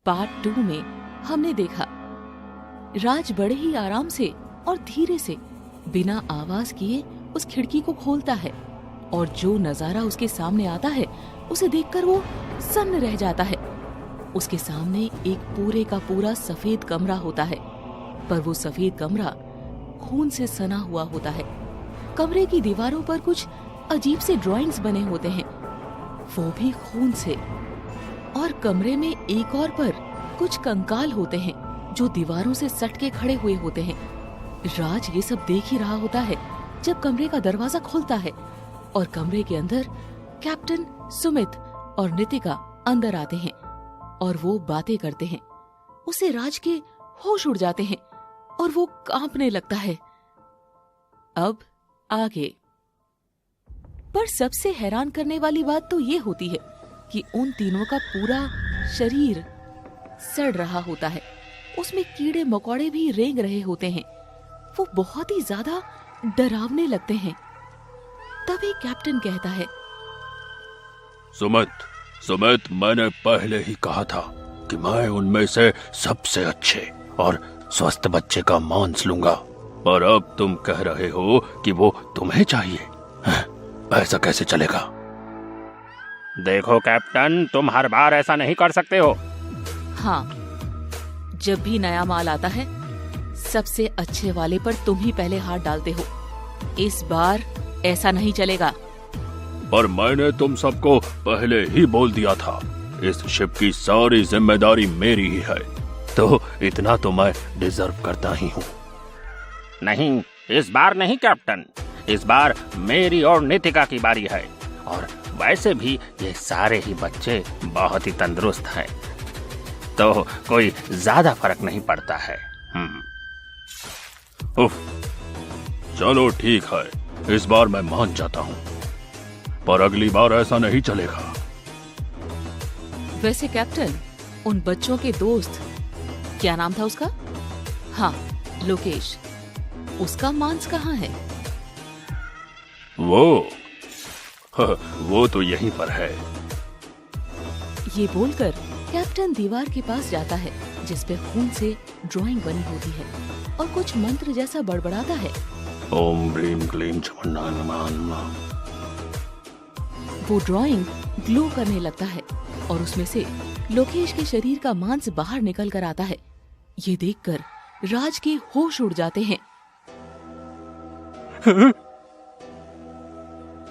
Part 2 में हमने देखा राज बड़े ही आराम से और धीरे से बिना आवाज किए उस खिड़की को खोलता है और जो नजारा उसके सामने आता है उसे देखकर वो सन्न रह जाता है। उसके सामने एक पूरे का पूरा सफेद कमरा होता है, पर वो सफेद कमरा खून से सना हुआ होता है। कमरे की दीवारों पर कुछ अजीब से ड्राइंग्स बने होते हैं, वो भी खून से। और कमरे में एक और पर कुछ कंकाल होते हैं जो दीवारों से सट के खड़े हुए होते हैं। राज ये सब देख ही रहा होता है जब कमरे का दरवाजा खुलता है और कमरे के अंदर कैप्टन, सुमित और नितिका अंदर आते हैं और वो बातें करते हैं। उसे राज के होश उड़ जाते हैं और वो कांपने लगता है। अब आगे। पर सबसे हैरान करने वाली बात तो ये होती है कि उन तीनों का पूरा शरीर सड़ रहा होता है, उसमें कीड़े मकोड़े भी रेंग रहे होते हैं। वो बहुत ही ज्यादा डरावने लगते हैं। तभी कैप्टन कहता है, सुमित, मैंने पहले ही कहा था कि मैं उनमें से सबसे अच्छे और स्वस्थ बच्चे का मांस लूंगा, और अब तुम कह रहे हो कि वो तुम्हें चाहिए। ऐसा कैसे चलेगा? देखो कैप्टन, तुम हर बार ऐसा नहीं कर सकते हो। हाँ, जब भी नया माल आता है सबसे अच्छे वाले पर तुम ही पहले हाथ डालते हो। इस बार ऐसा नहीं चलेगा। पर मैंने तुम सबको पहले ही बोल दिया था, इस शिप की सारी जिम्मेदारी मेरी ही है, तो इतना तो मैं डिजर्व करता ही हूँ। नहीं, इस बार नहीं कैप्टन, इस बार मेरी और नितिका की बारी है। और वैसे भी ये सारे ही बच्चे बहुत ही तंदुरुस्त हैं, तो कोई ज्यादा फर्क नहीं पड़ता है। उफ, चलो ठीक है, इस बार मैं मान जाता हूँ, पर अगली बार ऐसा नहीं चलेगा। वैसे कैप्टन, उन बच्चों के दोस्त, क्या नाम था उसका? हाँ, लोकेश, उसका मांस कहाँ है? वो तो यहीं पर है। ये बोलकर कैप्टन दीवार के पास जाता है जिस पे खून से ड्राइंग बनी होती है और कुछ मंत्र जैसा बड़बड़ाता है। ओम ब्रीम क्लीम चमन्ना नमः। वो ड्राइंग ग्लो करने लगता है और उसमें से लोकेश के शरीर का मांस बाहर निकल कर आता है। ये देखकर राज के होश उड़ जाते हैं।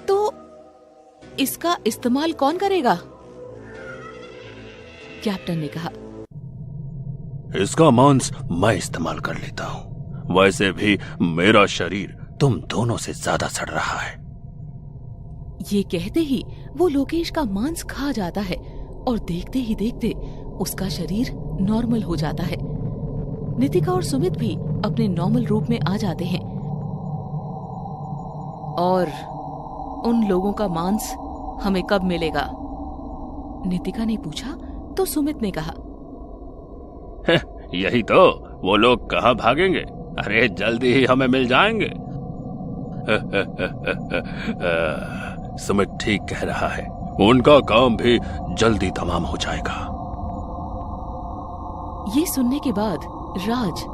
तो इसका इस्तेमाल कौन करेगा? कैप्टन ने कहा, इसका मांस मैं इस्तेमाल कर लेता हूँ। वैसे भी मेरा शरीर तुम दोनों से ज्यादा सड़ रहा है। ये कहते ही वो लोकेश का मांस खा जाता है और देखते ही देखते उसका शरीर नॉर्मल हो जाता है। नितिका और सुमित भी अपने नॉर्मल रूप में आ जाते हैं। और उन लोगों का मांस हमें कब मिलेगा? नितिका ने पूछा तो सुमित ने कहा, यही तो, वो लोग कहाँ भागेंगे? अरे जल्दी ही हमें मिल जाएंगे। सुमित ठीक कह रहा है, उनका काम भी जल्दी तमाम हो जाएगा। ये सुनने के बाद राज,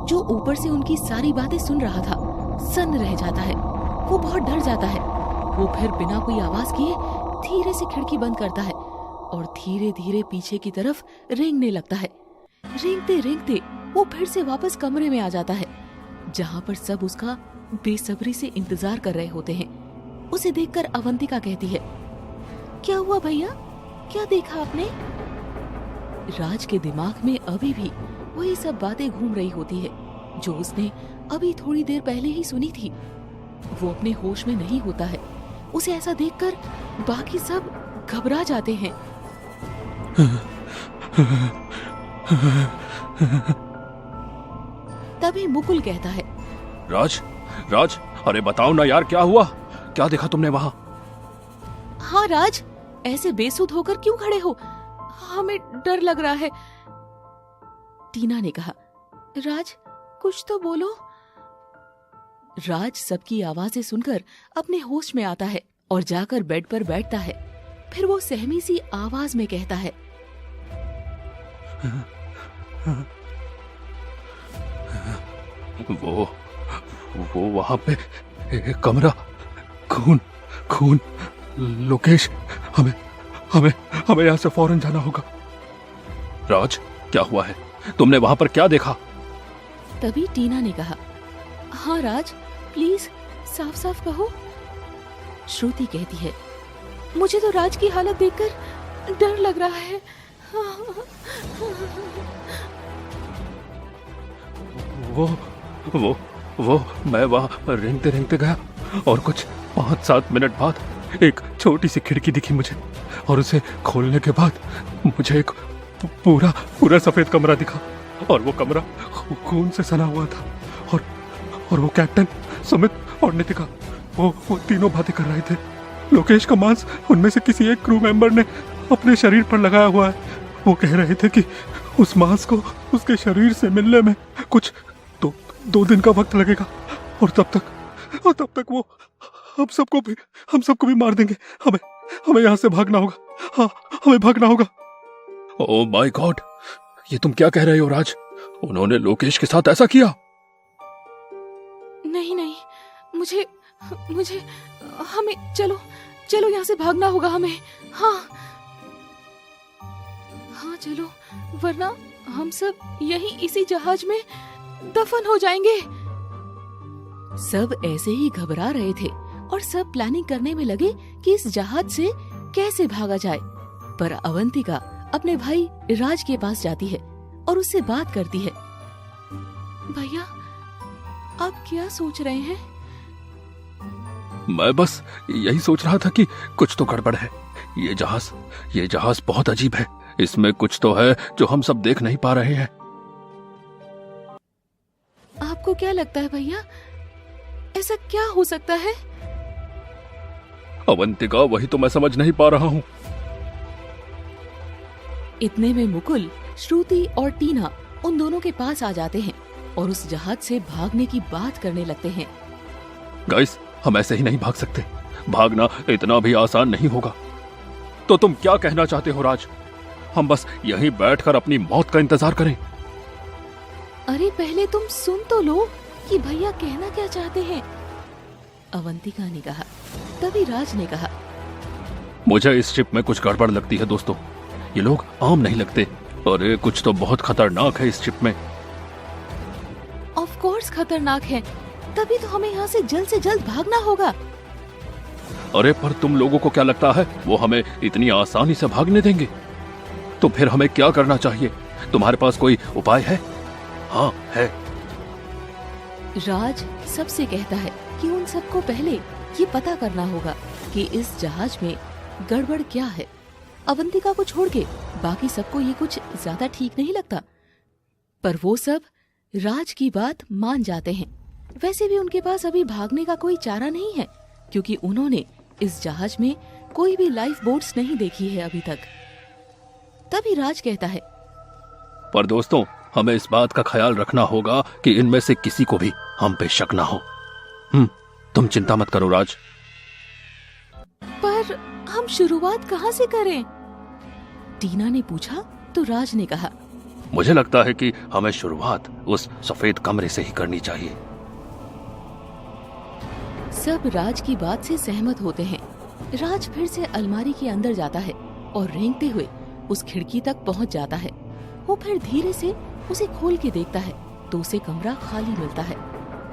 जो ऊपर से उनकी सारी बातें सुन रहा था, सन्न रह जाता है। वो बहुत डर जाता है। वो फिर बिना कोई आवाज किए धीरे से खिड़की बंद करता है और धीरे धीरे पीछे की तरफ रेंगने लगता है। रेंगते रेंगते वो फिर से वापस कमरे में आ जाता है, जहाँ पर सब उसका बेसब्री से इंतजार कर रहे होते हैं। उसे देखकर अवंतिका कहती है, क्या हुआ भैया, क्या देखा आपने? राज के दिमाग में अभी भी वही सब बातें घूम रही होती है जो उसने अभी थोड़ी देर पहले ही सुनी थी। वो अपने होश में नहीं होता है। उसे ऐसा देखकर बाकी सब घबरा जाते हैं। तभी मुकुल कहता है, राज, अरे बताओ ना यार, क्या हुआ? क्या देखा तुमने वहाँ? हाँ राज, ऐसे बेसुध होकर क्यों खड़े हो? हमें डर लग रहा है। टीना ने कहा, राज कुछ तो बोलो। राज सबकी आवाजें सुनकर अपने होश में आता है और जाकर बेड पर बैठता है। फिर वो सहमी सी आवाज में कहता है, वो वहां पे एक कमरा, खून खून। लोकेश, हमें हमें हमें यहां से फौरन जाना होगा। राज, क्या हुआ है? तुमने वहां पर क्या देखा? तभी टीना ने कहा, हाँ राज, प्लीज साफ साफ कहो। श्रुति कहती है, मुझे तो राज की हालत देखकर डर लग रहा है। वो मैं वहां रेंगते रेंगते गया और कुछ 5-7 मिनट बाद एक छोटी सी खिड़की दिखी मुझे, और उसे खोलने के बाद मुझे एक पूरा सफेद कमरा दिखा, और वो कमरा खून से सना हुआ था, और वो कैप्टन, सुमित और नितिका, वो तीनों बातें कर रहे थे। लोकेश का मांस उनमें से किसी एक क्रू मेंबर ने अपने शरीर पर लगाया हुआ है। वो कह रहे थे कि उस मांस को उसके शरीर से मिलने में कुछ 2 दिन का वक्त लगेगा, और तब तक वो हम सबको भी मार देंगे। हमें यहाँ से भागना होगा। हाँ, हमें भागना होगा। ओह माय गॉड, ये तुम क्या कह रहे हो राज? उन्होंने लोकेश के साथ ऐसा किया? नहीं, मुझे हमें चलो यहाँ से भागना होगा हमें। हाँ चलो, वरना हम सब यहीं इसी जहाज में दफन हो जाएंगे। सब ऐसे ही घबरा रहे थे और सब प्लानिंग करने में लगे कि इस जहाज से कैसे भागा जाए। पर अवंतिका अपने भाई राज के पास जाती है और उससे बात करती है। भैया, आप क्या सोच रहे हैं? मैं बस यही सोच रहा था कि कुछ तो गड़बड़ है। ये जहाज बहुत अजीब है। इसमें कुछ तो है जो हम सब देख नहीं पा रहे हैं। आपको क्या लगता है भैया, ऐसा क्या हो सकता है? अवंतिका, वही तो मैं समझ नहीं पा रहा हूँ। इतने में मुकुल, श्रुति और टीना उन दोनों के पास आ जाते हैं और उस जहाज से भागने की बात करने लगते हैं। गाइस, हम ऐसे ही नहीं भाग सकते। भागना इतना भी आसान नहीं होगा। तो तुम क्या कहना चाहते हो राज? हम बस यहीं बैठकर अपनी मौत का इंतजार करें? अरे पहले तुम सुन तो लो कि भैया कहना क्या चाहते हैं, अवंतिका ने कहा। तभी राज ने कहा, मुझे इस शिप में कुछ गड़बड़ लगती है दोस्तों। ये लोग आम नहीं लगते, और ये कुछ तो बहुत खतरनाक है इस शिप में। ऑफ कोर्स खतरनाक है, तभी तो हमें यहाँ से जल्द भागना होगा। अरे पर तुम लोगों को क्या लगता है वो हमें इतनी आसानी से भागने देंगे? तो फिर हमें क्या करना चाहिए? तुम्हारे पास कोई उपाय है? हाँ है। राज सबसे कहता है कि उन सबको पहले ये पता करना होगा कि इस जहाज में गड़बड़ क्या है। अवंतिका को छोड़ के बाकी सबको ये कुछ ज्यादा ठीक नहीं लगता, पर वो सब राज की बात मान जाते हैं। वैसे भी उनके पास अभी भागने का कोई चारा नहीं है, क्योंकि उन्होंने इस जहाज में कोई भी लाइफ बोट्स नहीं देखी है अभी तक। तभी राज कहता है, पर दोस्तों, हमें इस बात का ख्याल रखना होगा कि इनमें से किसी को भी हम पे शक ना हो। तुम चिंता मत करो राज। पर हम शुरुआत कहाँ से करें? टीना ने पूछा तो राज ने कहा, मुझे लगता है कि हमें शुरुआत उस सफेद कमरे से ही करनी चाहिए। सब राज की बात से सहमत होते हैं। राज फिर से अलमारी के अंदर जाता है और रेंगते हुए उस खिड़की तक पहुंच जाता है। वो फिर धीरे से उसे खोल के देखता है तो उसे कमरा खाली मिलता है।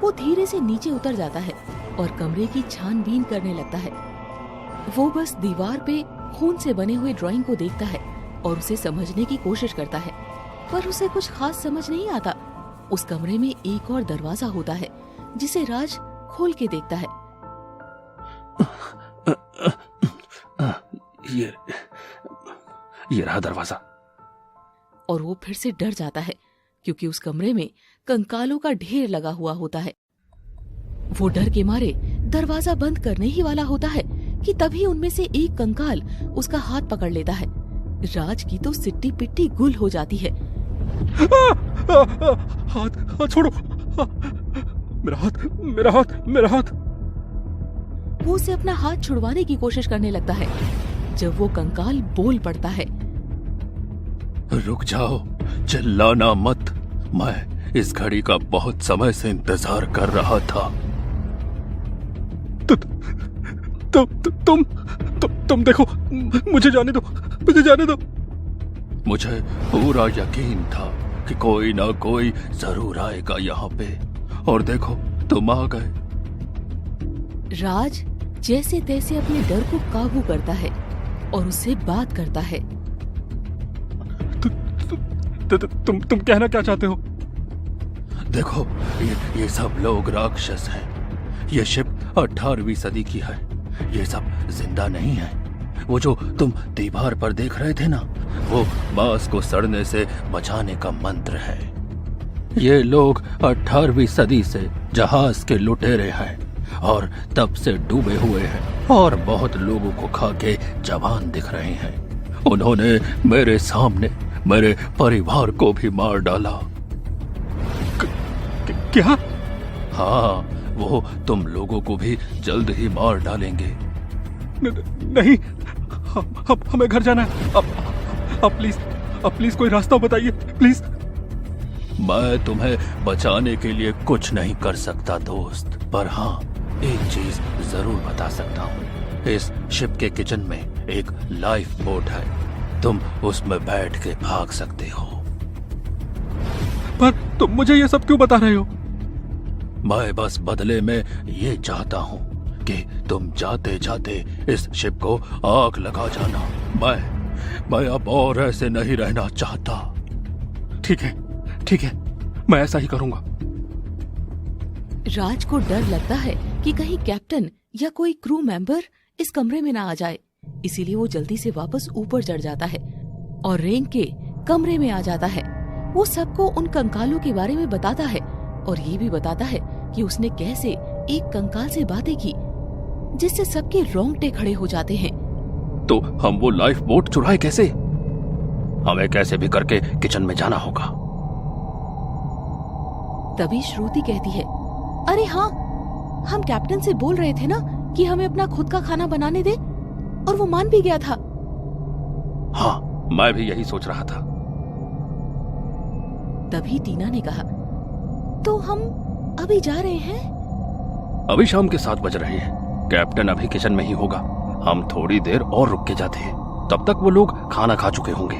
वो धीरे से नीचे उतर जाता है और कमरे की छानबीन करने लगता है। वो बस दीवार पे खून से बने हुए ड्राइंग को देखता है और उसे समझने की कोशिश करता है, पर उसे कुछ खास समझ नहीं आता। उस कमरे में एक और दरवाजा होता है जिसे राज खोल के देखता है। ये रहा दरवाजा। और वो फिर से डर जाता है क्योंकि उस कमरे में कंकालों का ढेर लगा हुआ होता है। वो डर के मारे दरवाजा बंद करने ही वाला होता है कि तभी उनमें से एक कंकाल उसका हाथ पकड़ लेता है। राज की तो सिट्टी पिट्टी गुल हो जाती है। हाथ छोड़ो, मेरा हाथ। वो उसे अपना हाथ छुड़वाने की कोशिश करने लगता है जब वो कंकाल बोल पड़ता है, रुक जाओ, चिल्लाना मत। मैं इस घड़ी का बहुत समय से इंतजार कर रहा था। तुम देखो, मुझे जाने दो, मुझे जाने दो। मुझे पूरा यकीन था कि कोई ना कोई जरूर आएगा यहाँ पे, और देखो तुम आ गए। राज जैसे तैसे अपने डर को काबू करता है और उससे बात करता है। तुम कहना क्या चाहते हो? देखो ये सब लोग राक्षस हैं। ये शिप 18वीं सदी की है। ये सब जिंदा नहीं है। वो जो तुम दीवार पर देख रहे थे ना, वो मांस को सड़ने से बचाने का मंत्र है। ये लोग 18वीं सदी से जहाज के लुटेरे हैं और तब से डूबे हुए हैं और बहुत लोगों को खा के जवान दिख रहे हैं। उन्होंने मेरे सामने मेरे परिवार को भी मार डाला। क्या? हाँ, वो तुम लोगों को भी जल्द ही मार डालेंगे। नहीं, हमें घर जाना है। अब प्लीज कोई रास्ता बताइए, प्लीज। मैं तुम्हें बचाने के लिए कुछ नहीं कर सकता दोस्त, पर हाँ एक चीज जरूर बता सकता हूँ। इस शिप के किचन में एक लाइफ बोट है। तुम उसमें बैठ के भाग सकते हो। पर तुम मुझे ये सब क्यों बता रहे हो? मैं बस बदले में ये चाहता हूँ कि तुम जाते जाते इस शिप को आग लगा जाना। मैं अब और ऐसे नहीं रहना चाहता। ठीक है, मैं ऐसा ही करूंगा। राज को डर लगता है कि कहीं कैप्टन या कोई क्रू मेंबर इस कमरे में ना आ जाए, इसीलिए वो जल्दी से वापस ऊपर चढ़ जाता है और रेंग के कमरे में आ जाता है। वो सबको उन कंकालों के बारे में बताता है और ये भी बताता है कि उसने कैसे एक कंकाल से बातें की जिससे सबके रोंगटे खड़े हो जाते हैं। तो हम वो लाइफ बोट चुराए कैसे? हमें कैसे भी करके किचन में जाना होगा। तभी श्रुति कहती है, अरे हाँ, हम कैप्टन से बोल रहे थे ना कि हमें अपना खुद का खाना बनाने दे, और वो मान भी गया था। हाँ, मैं भी यही सोच रहा था। तभी टीना ने कहा, तो हम अभी जा रहे हैं? अभी शाम के 7 बज रहे हैं। कैप्टन अभी किचन में ही होगा। हम थोड़ी देर और रुक के जाते हैं, तब तक वो लोग खाना खा चुके होंगे।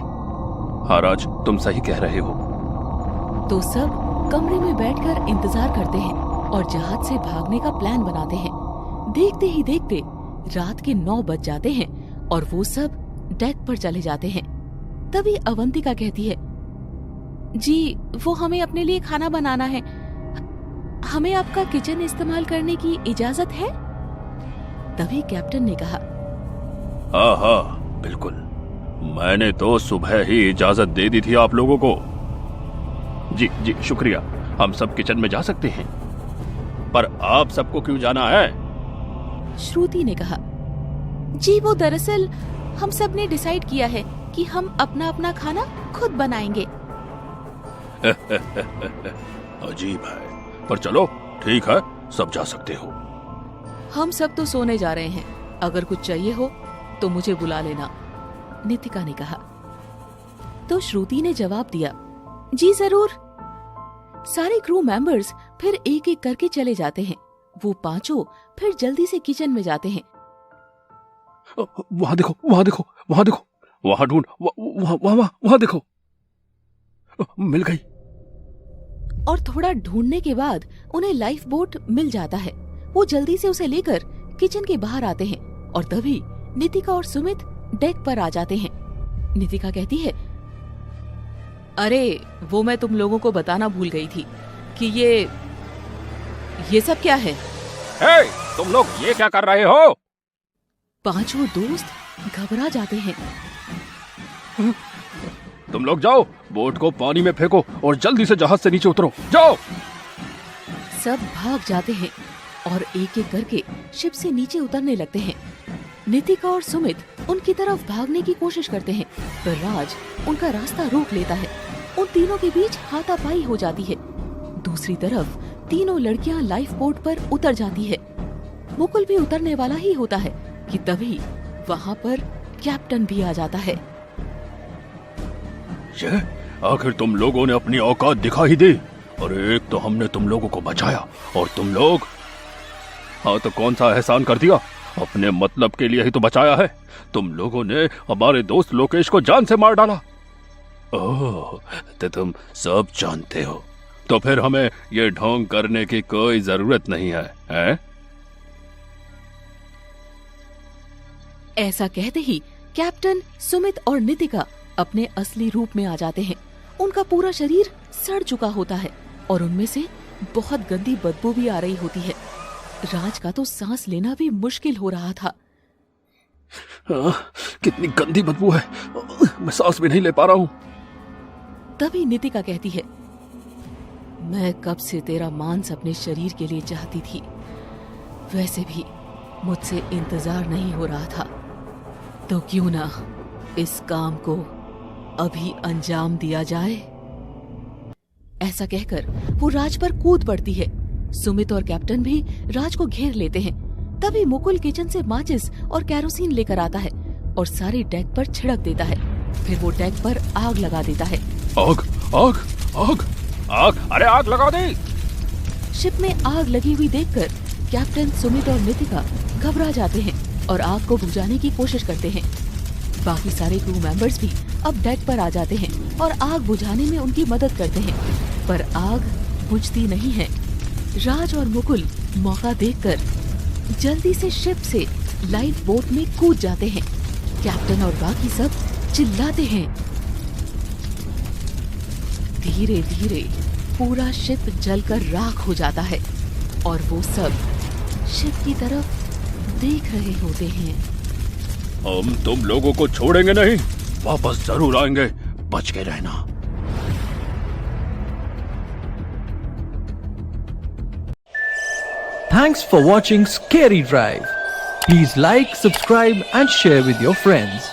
हाँ राज, तुम सही कह रहे हो। तो सब कमरे में बैठकर इंतजार करते हैं और जहाज से भागने का प्लान बनाते हैं। देखते ही देखते रात के 9 बज जाते हैं और वो सब डेक पर चले जाते हैं। तभी अवंतिका कहती है, जी वो हमें अपने लिए खाना बनाना है, हमें आपका किचन इस्तेमाल करने की इजाजत है? तभी कैप्टन ने कहा, हाँ बिल्कुल, मैंने तो सुबह ही इजाजत दे दी थी आप लोगों को। जी शुक्रिया, हम सब किचन में जा सकते हैं। पर आप सबको क्यों जाना है? श्रुति ने कहा, जी वो दरअसल हम सब ने डिसाइड किया है कि हम अपना अपना खाना खुद बनाएंगे। अजीब है, पर चलो ठीक है, सब जा सकते हो। हम सब तो सोने जा रहे हैं, अगर कुछ चाहिए हो तो मुझे बुला लेना, नितिका ने कहा। तो श्रुति ने जवाब दिया, जी जरूर। सारे क्रू मेंबर्स फिर एक एक करके चले जाते हैं। वो पांचों फिर जल्दी से किचन में जाते हैं। वहां देखो, वहां देखो, वहां देखो, वहां ढूंढ, वहां देखो, मिल गई। और थोड़ा ढूंढने के बाद उन्हें लाइफ बोट मिल जाता है। वो जल्दी से उसे लेकर किचन के बाहर आते हैं और तभी नितिका और सुमित डेक पर आ जाते हैं। नितिका कहती है, अरे वो मैं तुम लोगों को बताना भूल गई थी कि ये सब क्या है। हे, तुम लोग ये क्या कर रहे हो? पांचों दोस्त घबरा जाते हैं। तुम लोग जाओ, बोट को पानी में फेंको और जल्दी से जहाज से नीचे उतरो, जाओ। सब भाग जाते हैं और एक एक करके शिप से नीचे उतरने लगते हैं। नितिका और सुमित उनकी तरफ भागने की कोशिश करते हैं, पर राज उनका रास्ता रोक लेता है। उन तीनों के बीच हाथापाई हो जाती है। दूसरी तरफ तीनों लड़कियां लाइफ बोट पर उतर जाती है। मुकुल भी उतरने वाला ही होता है कि तभी वहाँ पर कैप्टन भी आ जाता है। आखिर तुम लोगों ने अपनी औकात दिखा ही दी। और एक तो हमने तुम लोगों को बचाया और तुम लोग, हाँ तो कौन सा एहसान कर दिया? अपने मतलब के लिए ही तो बचाया है। तुम लोगों ने हमारे दोस्त लोकेश को जान से मार डाला। ओह, तो तुम सब जानते हो, तो फिर हमें ये ढोंग करने की कोई जरूरत नहीं है, हैं? ऐसा कहते ही कैप्टन, सुमित और नितिका अपने असली रूप में आ जाते हैं। उनका पूरा शरीर सड़ चुका होता है और उनमें से बहुत गंदी बदबू भी आ रही होती है। राज का तो सांस लेना भी मुश्किल हो रहा था। कितनी गंदी बदबू है, मैं सांस भी नहीं ले पा रहा हूँ। तभी नितिका कहती है, मैं कब से तेरा मांस अपने शरीर के लिए चाहती थी। वैसे भी मुझसे इंतजार नहीं हो रहा था, तो क्यों ना इस काम को अभी अंजाम दिया जाए। ऐसा कहकर वो राज पर कूद पड़ती है। सुमित और कैप्टन भी राज को घेर लेते हैं। तभी मुकुल किचन से माचिस और कैरोसिन लेकर आता है और सारे डेक पर छिड़क देता है। फिर वो डेक पर आग लगा देता है। आग, आग, आग, आग, अरे आग लगा दी। शिप में आग लगी हुई देखकर कैप्टन, सुमित और नितिका घबरा जाते हैं और आग को बुझाने की कोशिश करते हैं। बाकी सारे क्रू मेंबर्स भी अब डेक पर आ जाते हैं और आग बुझाने में उनकी मदद करते हैं, पर आग बुझती नहीं है। राज और मुकुल मौका देखकर जल्दी से शिप से लाइफ बोट में कूद जाते हैं। कैप्टन और बाकी सब चिल्लाते हैं। धीरे धीरे पूरा शिप जलकर राख हो जाता है और वो सब शिप की तरफ देख रहे होते हैं। हम तुम लोगों को छोड़ेंगे नहीं, वापस जरूर आएंगे, बच के रहना। Thanks for watching Scary Drive. Please like, subscribe and share with your friends.